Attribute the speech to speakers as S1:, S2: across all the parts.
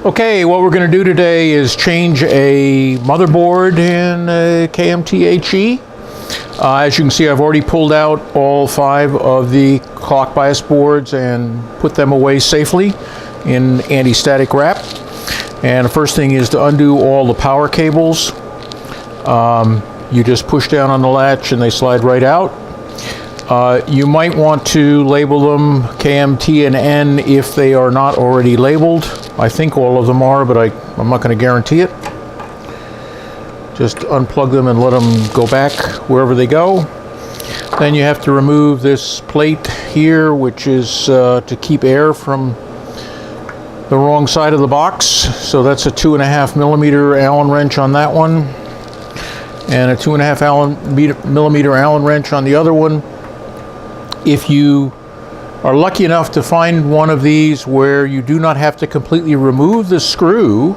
S1: Okay, what we're going to do today is change a motherboard in KMTHE. As you can see, I've already pulled out all 5 of the clock bias boards and put them away safely in anti-static wrap. And the first thing is to undo all the power cables. You just push down on the latch and they slide right out. You might want to label them KMT and N if they are not already labeled. I think all of them are, but I'm not going to guarantee it. Just unplug them and let them go back wherever they go. Then you have to remove this plate here, which is to keep air from the wrong side of the box. So that's a 2.5 millimeter Allen wrench on that one, and a 2.5 millimeter Allen wrench on the other one. If you are lucky enough to find one of these where you do not have to completely remove the screw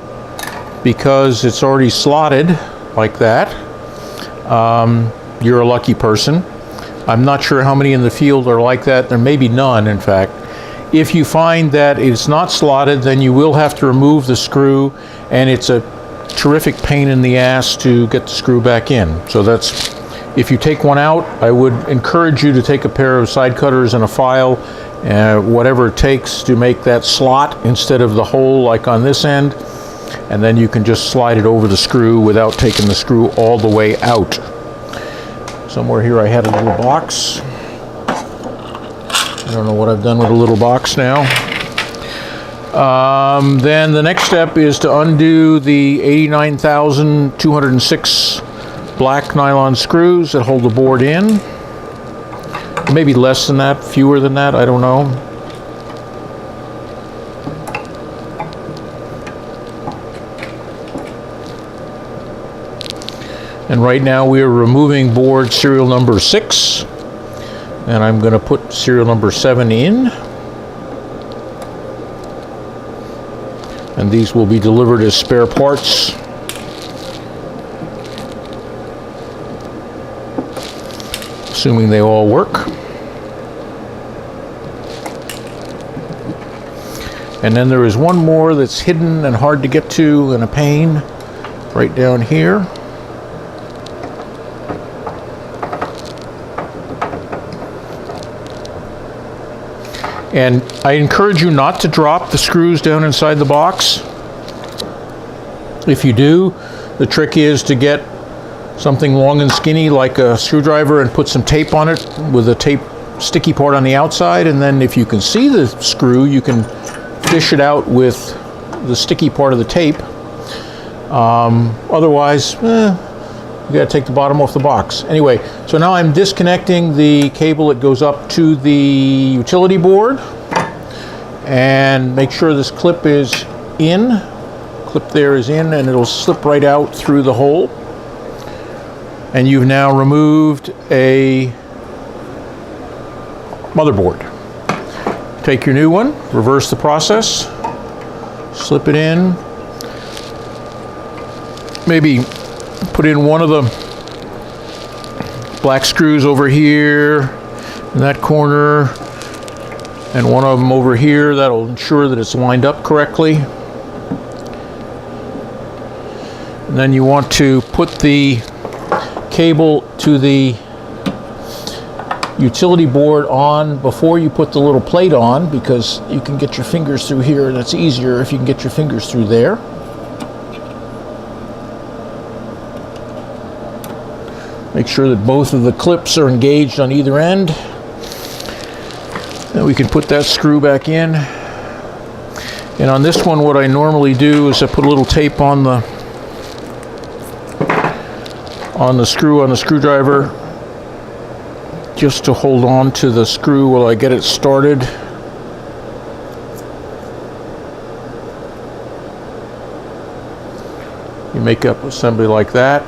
S1: because it's already slotted like that, you're a lucky person. I'm not sure how many in the field are like that. There may be none, in fact. If you find that it's not slotted, then you will have to remove the screw, and it's a terrific pain in the ass to get the screw back in. So that's, if you take one out, I would encourage you to take a pair of side cutters and a file, whatever it takes to make that slot instead of the hole like on this end, and then you can just slide it over the screw without taking the screw all the way out. Somewhere here I had a little box. I don't know what I've done with a little box now. Then the next step is to undo the 89,206 black nylon screws that hold the board in. Maybe less than that, fewer than that, I don't know. And right now we are removing board serial number 6, and I'm going to put serial number 7 in. And these will be delivered as spare parts. Assuming they all work. And then there is one more that's hidden and hard to get to and a pain right down here. And I encourage you not to drop the screws down inside the box. If you do, the trick is to get something long and skinny like a screwdriver and put some tape on it with a tape sticky part on the outside, and then if you can see the screw, you can fish it out with the sticky part of the tape. Otherwise, you gotta take the bottom off the box. Anyway, so now I'm disconnecting the cable that goes up to the utility board, and make sure this clip is in. Clip there is in, and it'll slip right out through the hole. And you've now removed a motherboard. Take your new one, reverse the process, slip it in, maybe put in one of the black screws over here in that corner, and one of them over here. That'll ensure that it's lined up correctly. And then you want to put the cable to the utility board on before you put the little plate on, because you can get your fingers through here, and it's easier if you can get your fingers through there. Make sure that both of the clips are engaged on either end. Then we can put that screw back in. And on this one, what I normally do is I put a little tape on the screw on the screwdriver, just to hold on to the screw while I get it started. You make up assembly like that.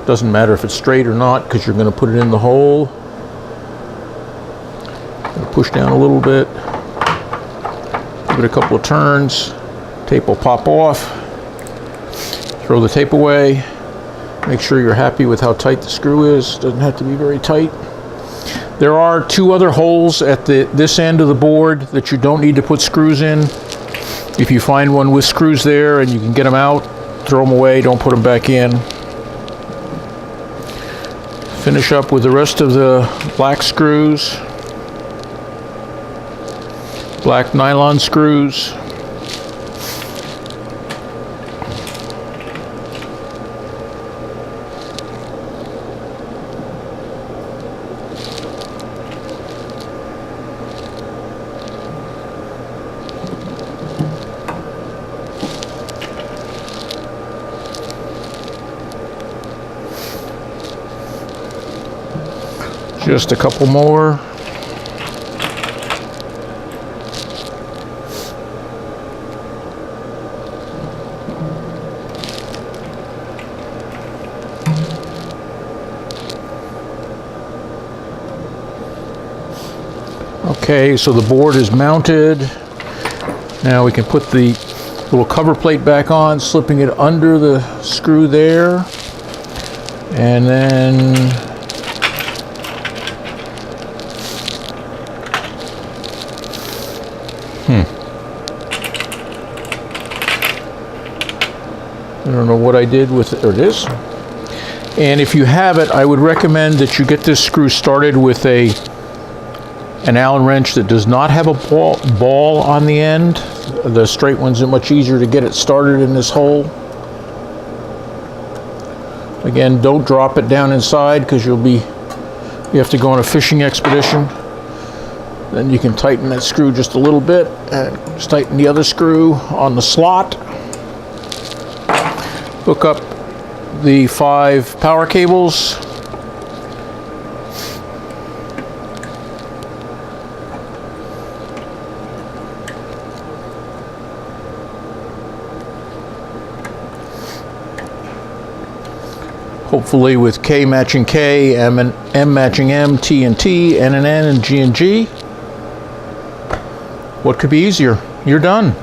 S1: Doesn't matter if it's straight or not, because you're going to put it in the hole. Push down a little bit, give it a couple of turns, tape will pop off. Throw the tape away. Make sure you're happy with how tight the screw is. Doesn't have to be very tight. There are 2 other holes at this end of the board that you don't need to put screws in. If you find one with screws there and you can get them out, throw them away, don't put them back in. Finish up with the rest of the black screws, black nylon screws. Just a couple more. Okay, so the board is mounted. Now we can put the little cover plate back on, slipping it under the screw there. And then I don't know what I did with it. There it is. And if you have it, I would recommend that you get this screw started with an Allen wrench that does not have a ball on the end. The straight ones are much easier to get it started in this hole. Again, don't drop it down inside because you have to go on a fishing expedition. Then you can tighten that screw just a little bit and just tighten the other screw on the slot. Hook up the 5 power cables. Hopefully with K matching K, M and M matching M, T and T, N and N, and G and G. What could be easier? You're done.